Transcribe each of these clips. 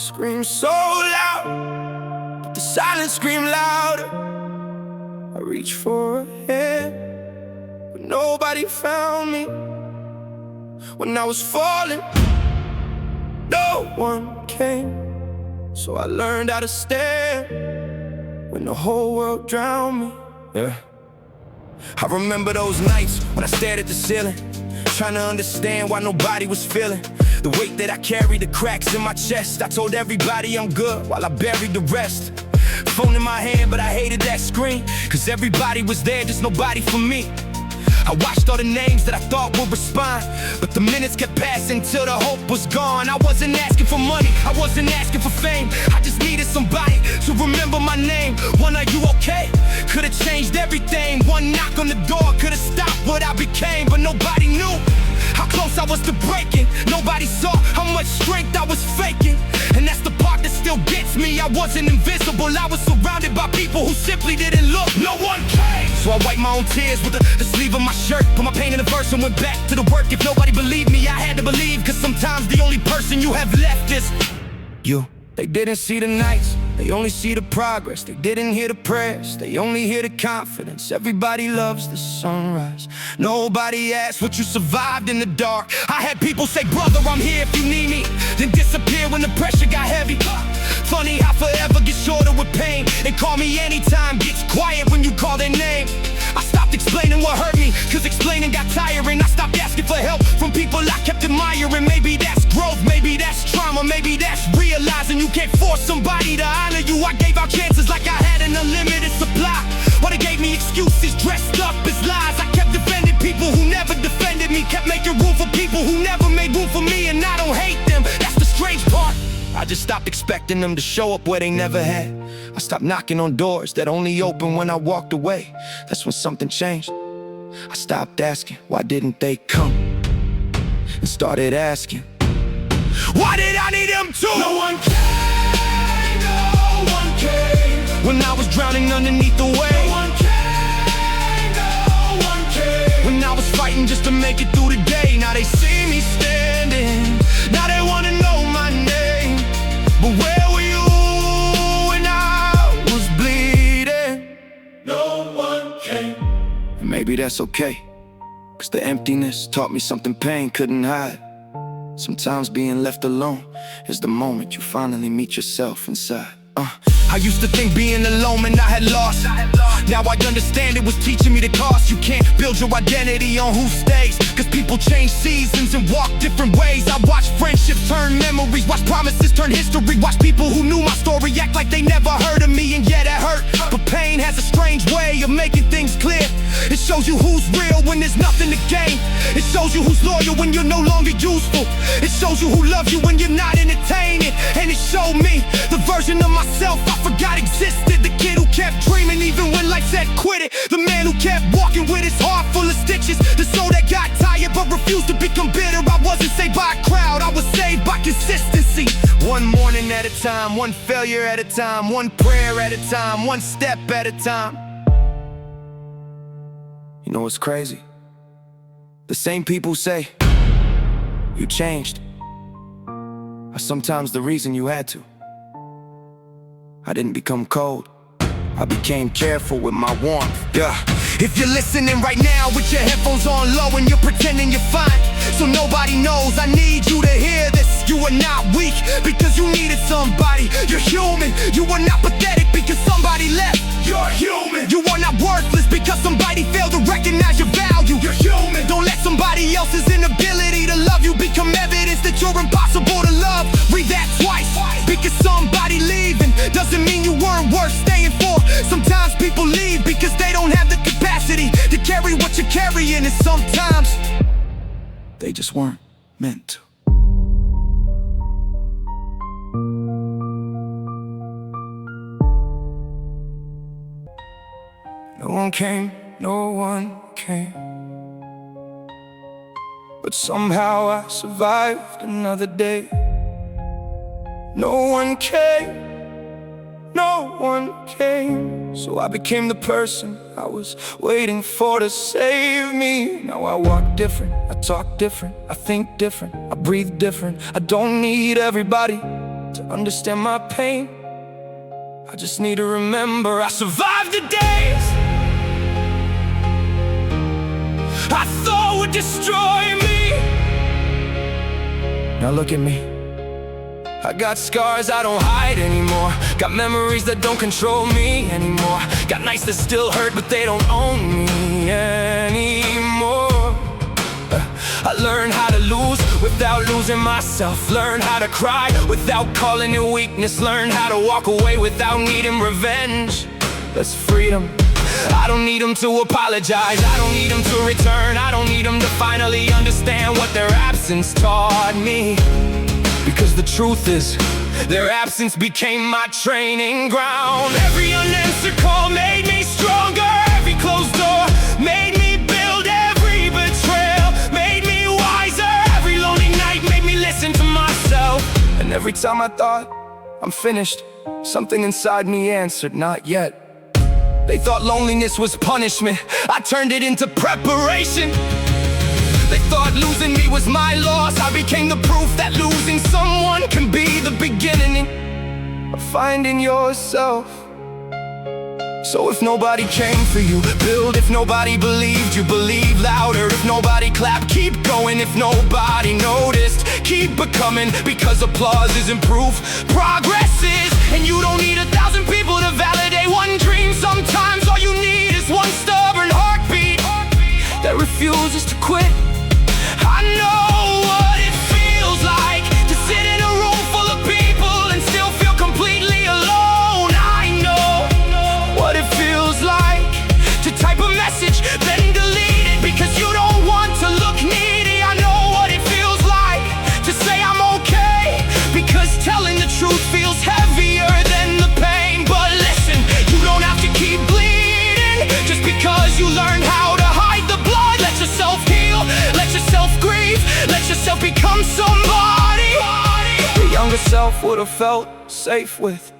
Scream so loud, but the silence scream louder. I reached for a hand, but nobody found me. When I was falling, no one came. So I learned how to stand when the whole world drowned me. Yeah. I remember those nights when I stared at the ceiling, trying to understand why nobody was feeling the weight that I carried, the cracks in my chest. I told everybody I'm good while I buried the rest. Phone in my hand, but I hated that screen, cause everybody was there, just nobody for me. I watched all the names that I thought would respond, but the minutes kept passing till the hope was gone. I wasn't asking for money, I wasn't asking for fame. I just needed somebody to remember my name. One, are you okay? Could've changed everything. One knock on the door could've stopped what I became, but nobody knew how close I was to breaking. Nobody saw how much strength I was faking. And that's the part that still gets me. I wasn't invisible, I was surrounded by people who simply didn't look. No one came. So I wiped my own tears with the sleeve of my shirt, put my pain in a verse and went back to the work. If nobody believed me, I had to believe, cause sometimes the only person you have left is you. They didn't see the nights, they only see the progress. They didn't hear the prayers, they only hear the confidence. Everybody loves the sunrise, nobody asks what you survived in the dark. I had people say, brother, I'm here if you need me, then disappear when the pressure got heavy. Funny how forever gets shorter with pain, and call me anytime gets quiet when you call their name. I stopped explaining what hurt me, cause explaining got tiring. I stopped asking for help from people I kept admiring. Maybe that's growth, maybe that's trauma, maybe that's realizing you can't force somebody to honor you. I gave out chances like I had an unlimited supply, but they gave me excuses dressed up as lies. I kept defending people who never defended me, kept making room for people who never made room for me. And I don't hate them, that's the strange part. I just stopped expecting them to show up where they never had. I stopped knocking on doors that only opened when I walked away. That's when something changed. I stopped asking, why didn't they come? And started asking, why did I need them too? No one came, no one came. When I was drowning underneath the wave, no one came, no one came. When I was fighting just to make it through the day, now they see me standing, now they wanna know my name. But where were you when I was bleeding? No one came. And maybe that's okay, cause the emptiness taught me something pain couldn't hide. Sometimes being left alone is the moment you finally meet yourself inside. I used to think being alone meant I had lost. Now I understand it was teaching me the cost. You can't build your identity on who stays, cause people change seasons and walk different ways. I watched friendships turn memories, watch promises turn history, watch people who knew my story act like they never heard of me. And yeah, that hurt, but pain has a strange way of making things clear. It shows you who's real when there's nothing to gain. It shows you who's loyal when you're no longer useful. It shows you who loves you when you're not entertaining. And it showed me the version of myself I forgot existed. The kid who kept dreaming even when life said quit it. The man who kept walking with his heart full of stitches. The soul that got tired but refused to become bitter. I wasn't saved by a crowd, I was saved by consistency. One morning at a time, one failure at a time, one prayer at a time, one step at a time. You know what's crazy? The same people say you changed are sometimes the reason you had to. I didn't become cold, I became careful with my warmth. Yeah. If you're listening right now with your headphones on low and you're pretending you're fine, so nobody knows, I need you to hear this. You are not weak because you needed somebody. You're human. You are not pathetic because somebody left. You're human. You are not worthless because somebody failed to recognize your value. You're human. Don't let somebody else's inability to love you become evidence that you're impossible to love. Read that twice. Because somebody leaving doesn't mean you weren't worth staying for. Sometimes people leave because they don't have the capacity to carry what you're carrying, and sometimes they just weren't meant to. No one came, no one came, but somehow I survived another day. No one came, no one came, so I became the person I was waiting for to save me. Now I walk different, I talk different, I think different, I breathe different. I don't need everybody, to understand my pain. I just need to remember I survived the days I thought would destroy me. Now look at me, I got scars I don't hide anymore. Got memories that don't control me anymore. Got nights that still hurt but they don't own me anymore. I learned how to lose without losing myself. Learned how to cry without calling it weakness. Learned how to walk away without needing revenge. That's freedom. I don't need them to apologize. I don't need them to return. I don't need them to finally understand what their absence taught me. Because the truth is, their absence became my training ground. Every unanswered call made me stronger. Every closed door made me build. Every betrayal made me wiser. Every lonely night made me listen to myself. And every time I thought I'm finished, something inside me answered, not yet. They thought loneliness was punishment. I turned it into preparation. They thought losing me was my loss. I became the proof that losing someone can be the beginning of finding yourself. So if nobody came for you, build. If nobody believed you, believe louder. If nobody clapped, keep going. If nobody noticed, keep becoming. Because applause isn't proof, progress is. And you don't need 1,000 people to validate one dream. Sometimes all you need is one stubborn heartbeat that refuses to quit. I know what it feels like to sit in a room full of people and still feel completely alone. I know what it feels like to type a message then delete it because you don't want to look needy. I know what it feels like to say I'm okay because telling the truth feels heavier than the pain. But listen, you don't have to keep bleeding just because you learned how to hide the blood. Let yourself heal, let yourself grieve, let yourself become somebody the younger self would have felt safe with.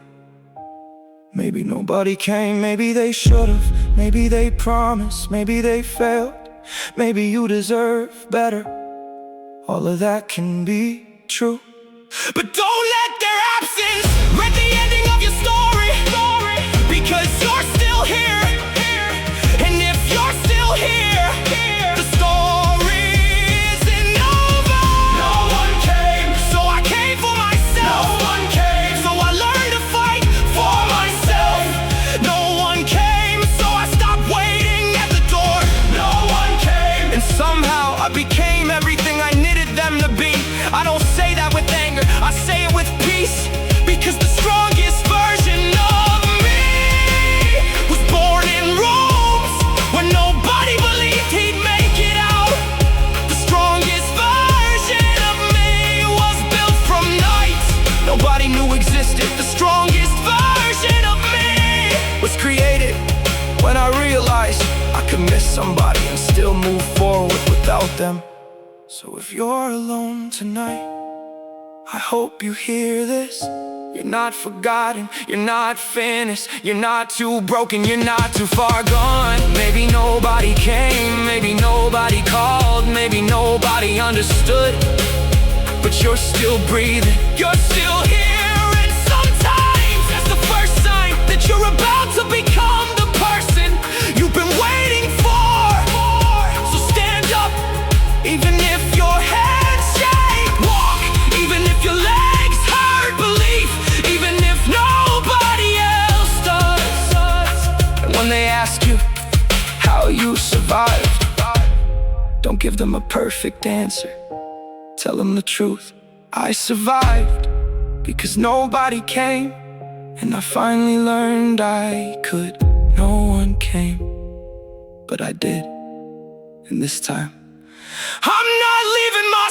Maybe nobody came, maybe they should've. Maybe they promised, maybe they failed. Maybe you deserve better. All of that can be true, but don't let their absence wreck the ending of your story. Because you're still here, and if you're still here, the story isn't over. No one came, so I came for myself. No one came, so I learned to fight for myself. No one came, so I stopped waiting at the door. No one came, and somehow I became everything I needed them to be. I don't say that with anger, I say it with peace. Because the strongest version of me was born in rooms where nobody believed he'd make it out. The strongest version of me was built from nights nobody knew existed. The strongest version of me was created when I realized I could miss somebody and still move forward without them. So if you're alone tonight, I hope you hear this. You're not forgotten, you're not finished. You're not too broken, you're not too far gone. Maybe nobody came, maybe nobody called, maybe nobody understood, but you're still breathing, you're still here. And sometimes that's the first sign that you're about to become the person you've been waiting for. So stand up, even if your hands shake. Walk, even if your legs hurt. Believe, even if nobody else does. And when they ask you how you survived, don't give them a perfect answer. Tell them the truth. I survived because nobody came, and I finally learned I could. No one came, but I did. And this time I'm not leaving my